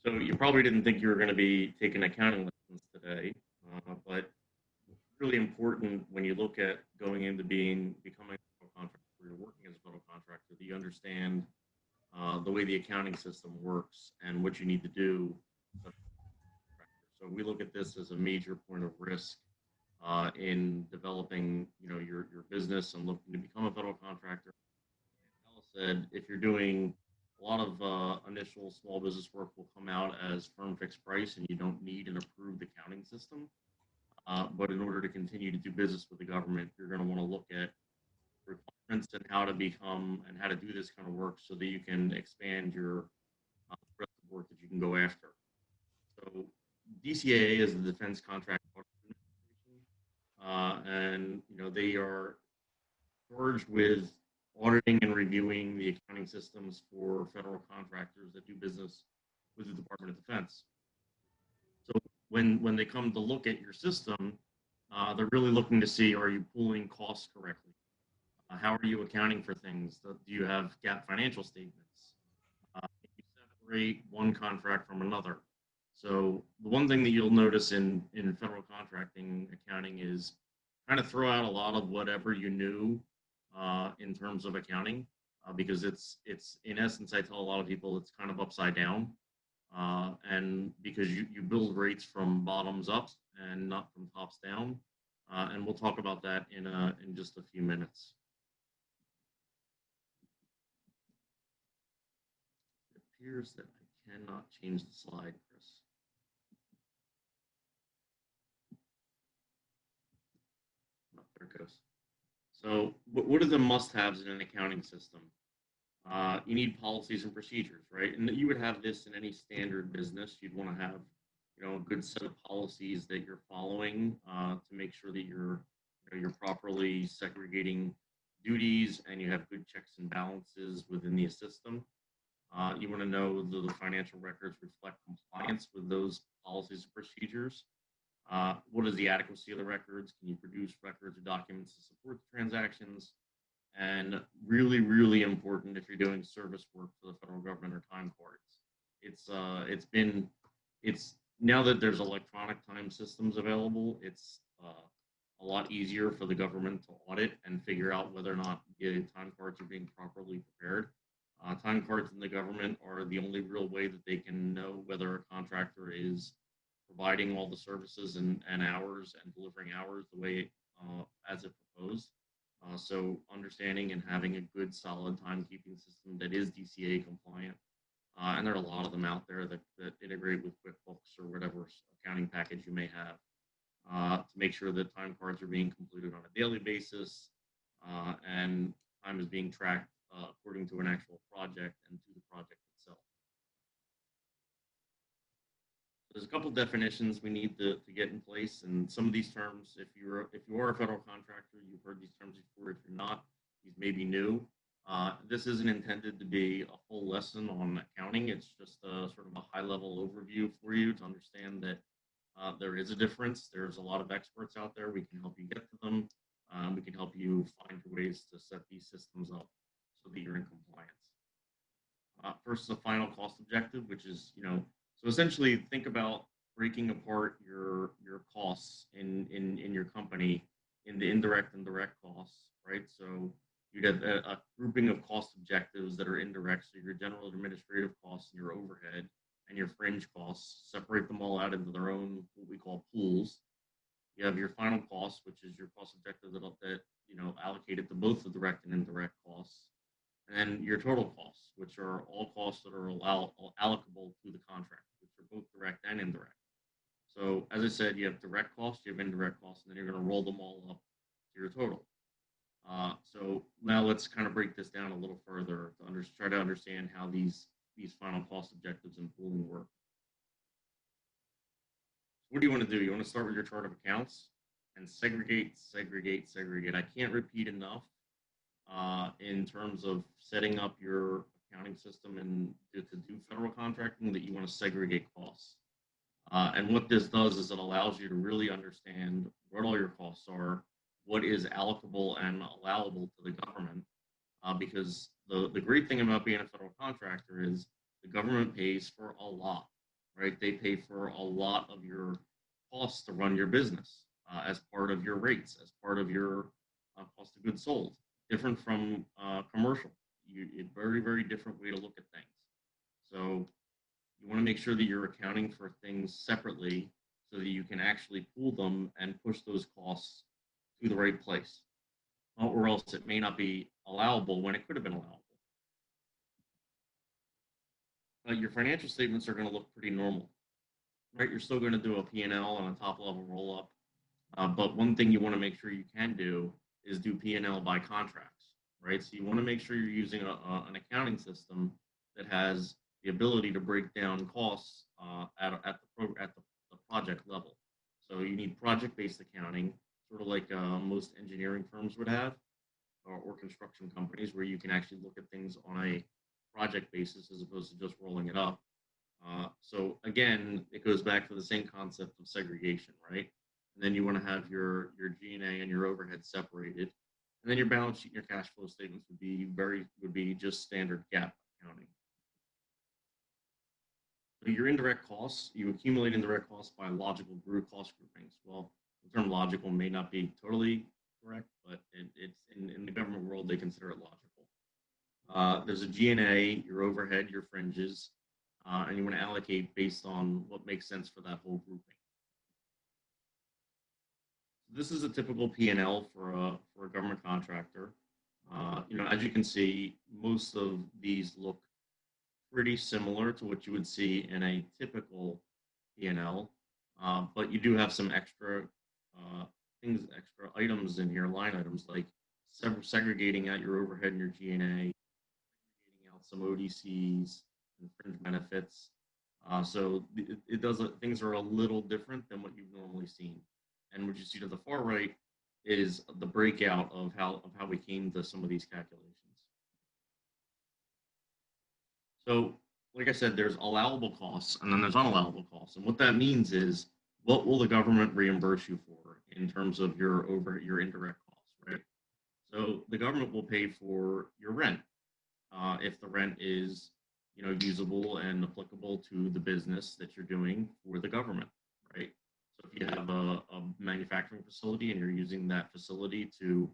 So you probably didn't think you were going to be taking accounting lessons today, but really important when you look at going into becoming a federal contractor, or you're working as a federal contractor, that you understand the way the accounting system works and what you need to do. So we look at this as a major point of risk in developing, your business and looking to become a federal contractor. Alice said, if you're doing a lot of initial small business work will come out as firm fixed price, and you don't need an approved accounting system. But in order to continue to do business with the government, you're going to want to look at requirements and how to become and how to do this kind of work so that you can expand your breadth of work that you can go after. So DCAA is the Defense Contract Administration, and they are charged with auditing and reviewing the accounting systems for federal contractors that do business with the Department of Defense. So when they come to look at your system, they're really looking to see, are you pooling costs correctly? How are you accounting for things? Do you have GAAP financial statements? Can you separate one contract from another? So the one thing that you'll notice in federal contracting accounting is kind of throw out a lot of whatever you knew in terms of accounting, because it's in essence, I tell a lot of people it's kind of upside down, and because you build rates from bottoms up and not from tops down, and we'll talk about that in just a few minutes. It appears that I cannot change the slide, Chris. Oh, there it goes. So what are the must-haves in an accounting system? You need policies and procedures, right? And you would have this in any standard business. You'd want to have, a good set of policies that you're following to make sure that you're properly segregating duties and you have good checks and balances within the system. You want to know the financial records reflect compliance with those policies and procedures. What is the adequacy of the records? Can you produce records or documents to support the transactions? And really, really important if you're doing service work for the federal government or time cards. It's now that there's electronic time systems available, it's a lot easier for the government to audit and figure out whether or not the time cards are being properly prepared. Time cards in the government are the only real way that they can know whether a contractor is providing all the services and hours and delivering hours the way as it proposed. So understanding and having a good, solid timekeeping system that is DCA compliant, and there are a lot of them out there that integrate with QuickBooks or whatever accounting package you may have, to make sure that time cards are being completed on a daily basis, and time is being tracked according to an actual project and to the project itself. There's a couple definitions we need to get in place, and some of these terms, if you are a federal contractor, you've heard these terms before. If you're not, these may be new. This isn't intended to be a full lesson on accounting. It's just a sort of a high-level overview for you to understand that there is a difference. There's a lot of experts out there. We can help you get to them. We can help you find ways to set these systems up so that you're in compliance. First, the final cost objective, which is, so essentially think about breaking apart your costs in your company in the indirect and direct costs, right? So you'd have a grouping of cost objectives that are indirect, so your general administrative costs and your overhead and your fringe costs, separate them all out into their own, what we call pools. You have your final cost, which is your cost objective that allocated to both the direct and indirect costs, and your total costs, which are all costs that are allocable to the contract, which are both direct and indirect. So as I said, you have direct costs, you have indirect costs, and then you're going to roll them all up to your total. So now let's kind of break this down a little further to try to understand how these final cost objectives and pooling work. What do you want to do? You want to start with your chart of accounts and segregate. I can't repeat enough in terms of setting up your accounting system and to do federal contracting that you want to segregate costs. And what this does is it allows you to really understand what all your costs are, what is allocable and allowable to the government, because the great thing about being a federal contractor is the government pays for a lot. right? They pay for a lot of your costs to run your business as part of your rates, as part of your cost of goods sold. Different from commercial. A very, very different way to look at things. So you want to make sure that you're accounting for things separately so that you can actually pool them and push those costs to the right place, or else it may not be allowable when it could have been allowable. Your financial statements are going to look pretty normal, right? You're still going to do a P&L and a top level roll up. But one thing you want to make sure you can do is do P&L by contracts, right? So you want to make sure you're using an accounting system that has the ability to break down costs at the project level. So you need project-based accounting, sort of like most engineering firms would have, or construction companies, where you can actually look at things on a project basis as opposed to just rolling it up. So again, it goes back to the same concept of segregation, right? And then you want to have your G&A and your overhead separated, and then your balance sheet and your cash flow statements would be just standard GAAP accounting. So your indirect costs, you accumulate indirect costs by logical group cost groupings. Well, the term logical may not be totally correct, but it's in the government world they consider it logical. There's a G&A, your overhead, your fringes, and you want to allocate based on what makes sense for that whole grouping. This is a typical P&L for a government contractor. As you can see, most of these look pretty similar to what you would see in a typical P&L, but you do have some extra items in here, line items like segregating out your overhead and your G&A, segregating out some ODCs and fringe benefits. So it does things are a little different than what you've normally seen. And what you see to the far right is the breakout of how we came to some of these calculations. So, like I said, there's allowable costs and then there's unallowable costs. And what that means is what will the government reimburse you for in terms of your indirect costs, right? So the government will pay for your rent if the rent is usable and applicable to the business that you're doing for the government, right? So if you have a manufacturing facility and you're using that facility to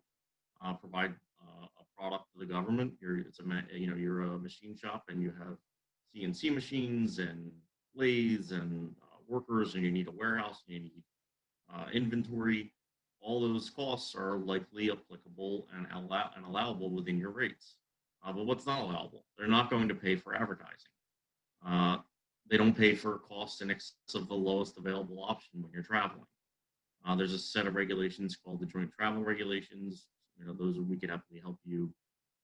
provide a product to the government, you're a machine shop and you have CNC machines and lathes and workers, and you need a warehouse and you need inventory. All those costs are likely applicable and allowable within your rates. But what's not allowable? They're not going to pay for advertising. Uh, they don't pay for costs in excess of the lowest available option when you're traveling. There's a set of regulations called the Joint Travel Regulations. Those we could happily help you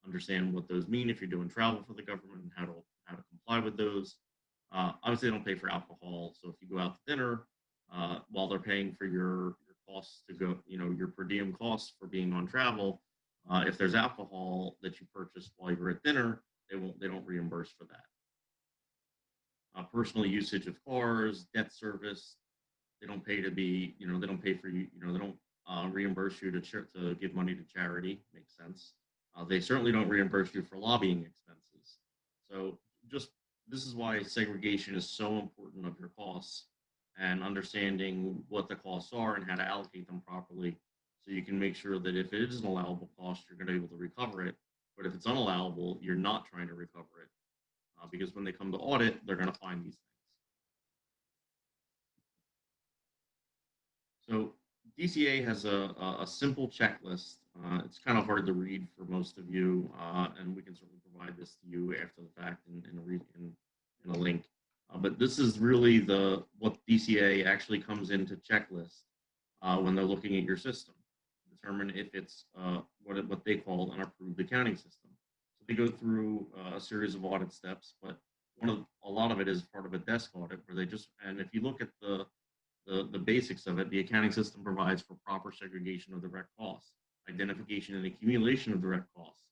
understand what those mean if you're doing travel for the government and how to comply with those. Obviously, they don't pay for alcohol. So if you go out to dinner, while they're paying for your costs to go, your per diem costs for being on travel, if there's alcohol that you purchased while you're at dinner, they don't reimburse for that. Personal usage of cars, debt service, they don't pay to be, they don't pay for you, they don't reimburse you to give money to charity. Makes sense. They certainly don't reimburse you for lobbying expenses. So just this is why segregation is so important of your costs and understanding what the costs are and how to allocate them properly so you can make sure that if it is an allowable cost, you're going to be able to recover it. But if it's unallowable, you're not trying to recover it because when they come to audit, they're going to find these things. So DCA has a simple checklist. It's kind of hard to read for most of you, and we can certainly provide this to you after the fact in a link. But this is really what DCA actually comes into checklist when they're looking at your system to determine if it's what they call an approved accounting system. So they go through a series of audit steps, but a lot of it is part of a desk audit where and if you look at the basics of it, the accounting system provides for proper segregation of direct costs, identification and accumulation of direct costs,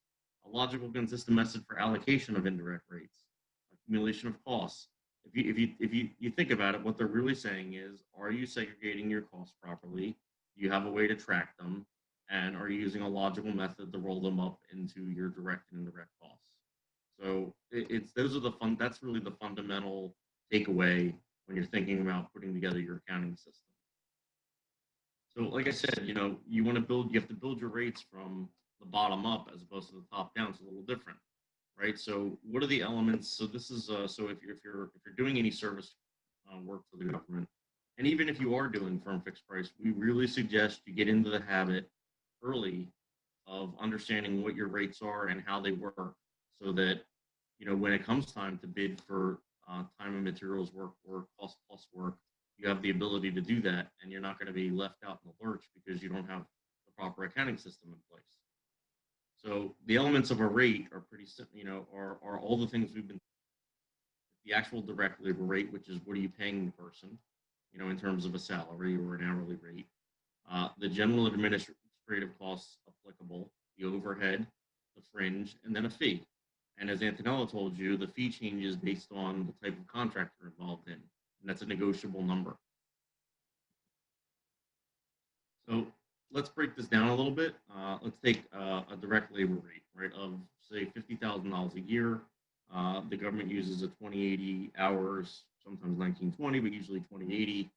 a logical, consistent method for allocation of indirect rates, accumulation of costs. If you think about it, what they're really saying is, are you segregating your costs properly? Do you have a way to track them? And are you using a logical method to roll them up into your direct and indirect costs? So that's really the fundamental takeaway when you're thinking about putting together your accounting system. So, like I said, you have to build your rates from the bottom up as opposed to the top down. It's a little different, right? So, what are the elements? So, this is so if you're doing any service work for the government, and even if you are doing firm fixed price, we really suggest you get into the habit early of understanding what your rates are and how they work, so that when it comes time to bid for time and materials work or cost plus work, you have the ability to do that, and you're not going to be left out in the lurch because you don't have the proper accounting system in place. So the elements of a rate are pretty simple, are all the things we've been, the actual direct labor rate, which is what are you paying the person, in terms of a salary or an hourly rate, the general administrative costs applicable, the overhead, the fringe, and then a fee. And as Antonella told you, the fee changes based on the type of contract you're involved in, and that's a negotiable number. So let's break this down a little bit. Let's take a direct labor rate, right, of say $50,000 a year. The government uses a 2080 hours, sometimes 1920, but usually 2080.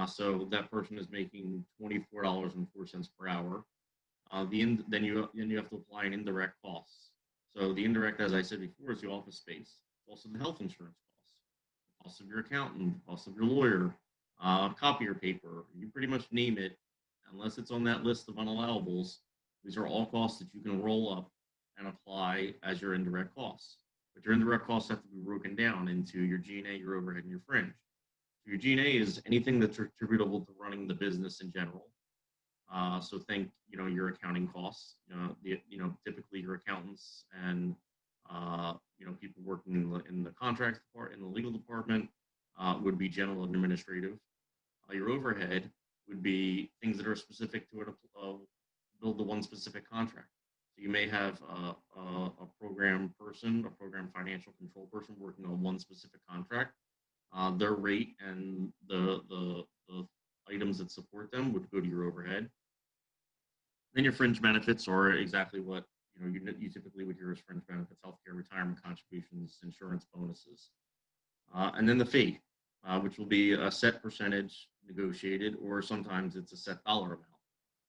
So that person is making $24.04 per hour. Then you have to apply an indirect costs. So the indirect, as I said before, is the office space, also the health insurance costs, the cost of your accountant, the cost of your lawyer, copier paper. You pretty much name it, unless it's on that list of unallowables. These are all costs that you can roll up and apply as your indirect costs. But your indirect costs have to be broken down into your G&A, your overhead, and your fringe. So your G&A is anything that's attributable to running the business in general. So think, your accounting costs. Typically your accountants and people working in the contracts department, in the legal department, would be general and administrative. Your overhead would be things that are specific to it, build the one specific contract. So you may have a program person, a program financial control person working on one specific contract. Their rate and the items that support them would go to your overhead. Then your fringe benefits are exactly what you typically would hear as fringe benefits: healthcare, retirement contributions, insurance bonuses, and then the fee, which will be a set percentage negotiated, or sometimes it's a set dollar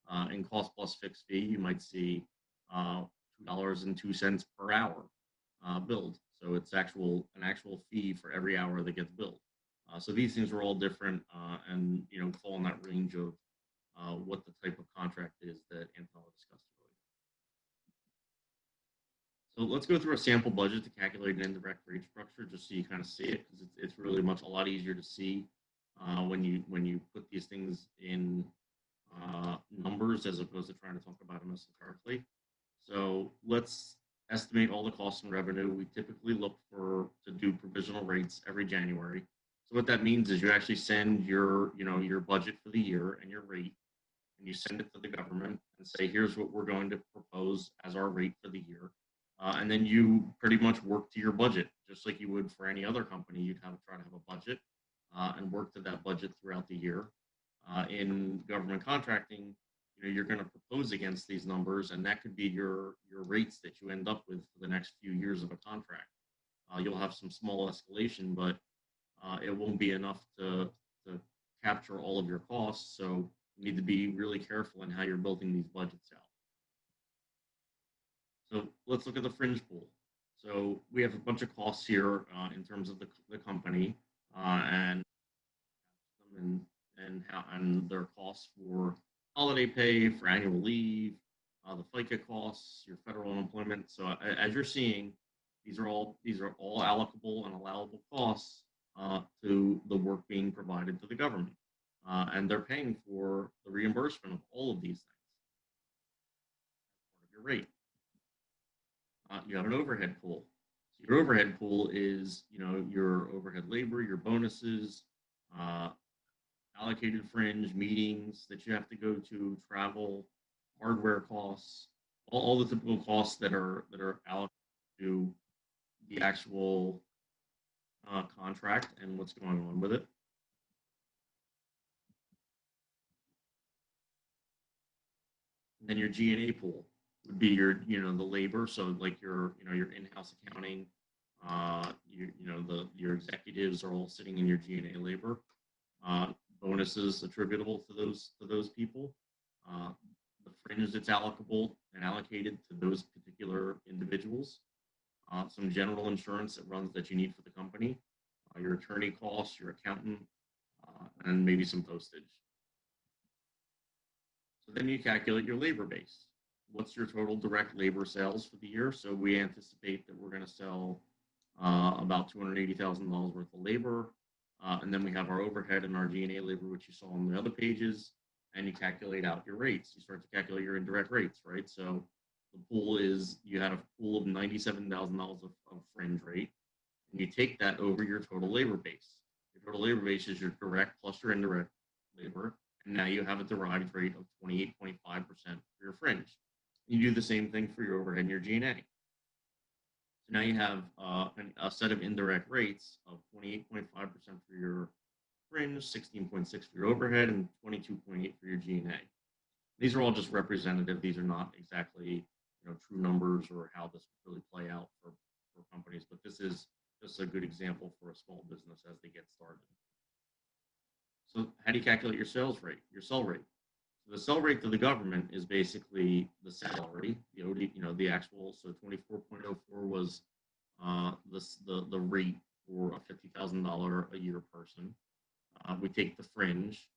amount. In cost plus fixed fee, you might see $2.02 per hour billed. So it's an actual fee for every hour that gets billed. So these things are all different, and fall in that range of what the type of contract is that Antonella discussed earlier. So let's go through a sample budget to calculate an indirect rate structure, just so you kind of see it, because it's really a lot easier to see when you put these things in numbers as opposed to trying to talk about them esoterically. So let's estimate all the costs and revenue. We typically look to do provisional rates every January. So what that means is you actually send your budget for the year and your rate, and you send it to the government and say, here's what we're going to propose as our rate for the year. And then you pretty much work to your budget, just like you would for any other company. You'd try to have a budget and work to that budget throughout the year. In government contracting, you're going to propose against these numbers, and that could be your rates that you end up with for the next few years of a contract. You'll have some small escalation, but it won't be enough to capture all of your costs. So you need to be really careful in how you're building these budgets out. So let's look at the fringe pool. So we have a bunch of costs here in terms of the company and their costs for holiday pay, for annual leave, the FICA costs, your federal unemployment. So as you're seeing, these are all allocable and allowable costs to the work being provided to the government, and they're paying for the reimbursement of all of these things as part of your rate. You have an overhead pool. So your overhead pool is your overhead labor, your bonuses, allocated fringe, meetings that you have to go to, travel, hardware costs, all the typical costs that are allocated to the actual contract and what's going on with it. And then your G&A pool would be your the labor, so like your in-house accounting, Your executives are all sitting in your G&A labor. Uh, Bonuses attributable to those people. Uh, the fringe that's allocable and allocated to those particular individuals. Some general insurance that you need for the company. Your attorney costs, your accountant, and maybe some postage. So then you calculate your labor base. What's your total direct labor sales for the year? So we anticipate that we're going to sell about $280,000 worth of labor. And then we have our overhead and our G&A labor, which you saw on the other pages. And you calculate out your rates. You start to calculate your indirect rates, right? So the pool is, you had a pool of $97,000 of fringe rate. And you take that over your total labor base. Your total labor base is your direct plus your indirect labor. And now you have a derived rate of 28.5% for your fringe. You do the same thing for your overhead and your G&A. So now you have a set of indirect rates of 28.5% for your fringe, 16.6 for your overhead, and 22.8 for your G&A. These are all just representative. These are not exactly true numbers or how this would really play out for companies, but this is just a good example for a small business as they get started. So how do you calculate your sales rate, your sell rate? So the sell rate to the government is basically the salary, the OD, the actual. So 24.04 was the rate for a $50,000 a year person. We take the fringe.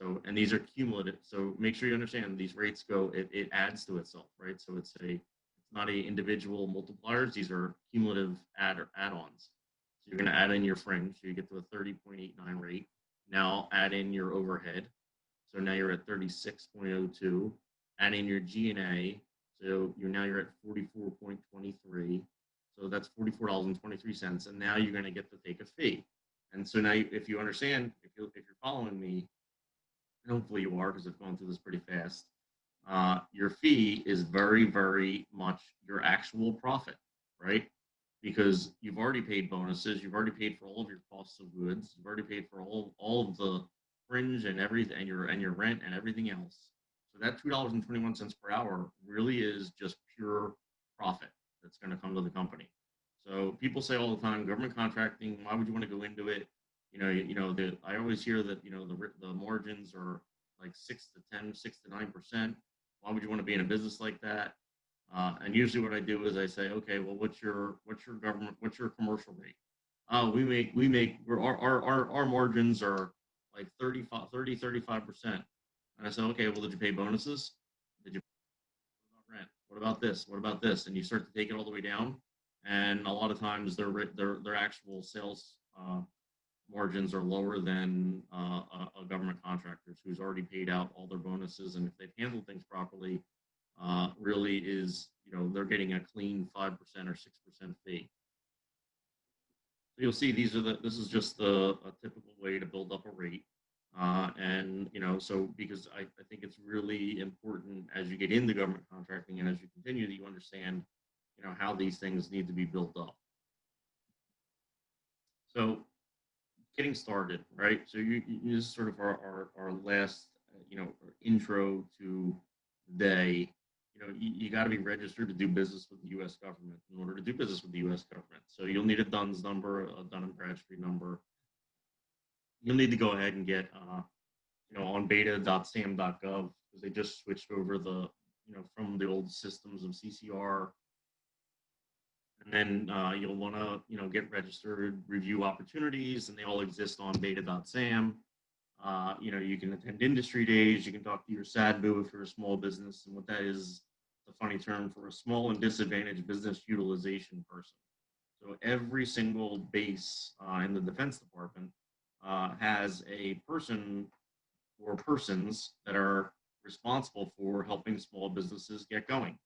So, and these are cumulative. So make sure you understand these rates go, it adds to itself, right? So it's not a individual multipliers. These are cumulative add-ons. So you're going to add in your fringe. So you get to a 30.89 rate. Now add in your overhead. So now you're at 36.02. Add in your G&A. So you're at 44.23. So that's $44.23. And now you're going to get to take a fee. And so now, if you understand, if you're following me, and hopefully you are, because I've gone through this pretty fast, your fee is very, very much your actual profit, right? Because you've already paid bonuses, you've already paid for all of your costs of goods, you've already paid for all of the fringe and everything, and your rent and everything else. So that $2.21 per hour really is just pure profit that's going to come to the company. So people say all the time, government contracting, why would you want to go into it? I always hear that, the margins are like 6 to 9%. Why would you want to be in a business like that? And usually what I do is I say, okay, well, what's your commercial rate? Our margins are like 35%. And I said, okay, well, did you pay bonuses? Did you pay rent? What about this? What about this? And you start to take it all the way down. And a lot of times their actual sales margins are lower than a government contractor who's already paid out all their bonuses, and if they've handled things properly, really is they're getting a clean 5% or 6% fee. So you'll see this is just a typical way to build up a rate. And so because I think it's really important as you get into government contracting and as you continue that you understand how these things need to be built up. So getting started, right? So this is sort of our last intro to the day. You got to be registered to do business with the U.S. government in order to do business with the U.S. government. So you'll need a DUNS number, a Dun and Bradstreet number. You'll need to go ahead and get on beta.sam.gov because they just switched over from the old systems of CCR. And then you'll want to get registered, review opportunities, and they all exist on beta.sam. You can attend industry days. You can talk to your SADBU if you're a small business, and what that is a funny term for a small and disadvantaged business utilization person. So every single base in the Defense Department has a person or persons that are responsible for helping small businesses get going.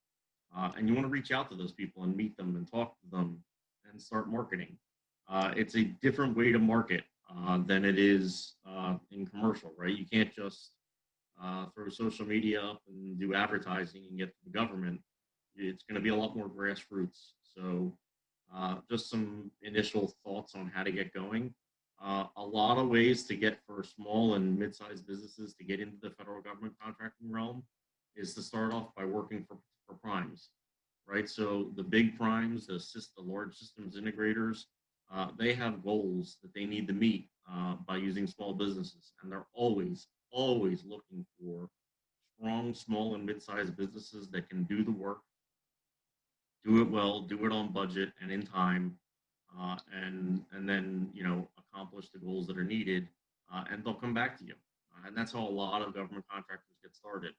And you want to reach out to those people and meet them and talk to them and start marketing. It's a different way to market than it is in commercial, right? You can't just throw social media up and do advertising and get to the government. It's going to be a lot more grassroots. So just some initial thoughts on how to get going. A lot of ways to get for small and mid-sized businesses to get into the federal government contracting realm is to start off by working for primes. right? So the big primes, the large systems integrators, they have goals that they need to meet by using small businesses, and they're always looking for strong, small, and mid-sized businesses that can do the work, do it well, do it on budget and in time, and then accomplish the goals that are needed, and they'll come back to you. And that's how a lot of government contractors get started.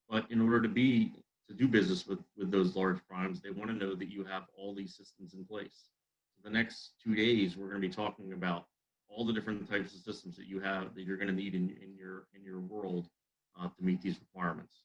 But in order to do business with those large primes, they want to know that you have all these systems in place. So the next 2 days, we're going to be talking about all the different types of systems that you have that you're going to need in your world to meet these requirements.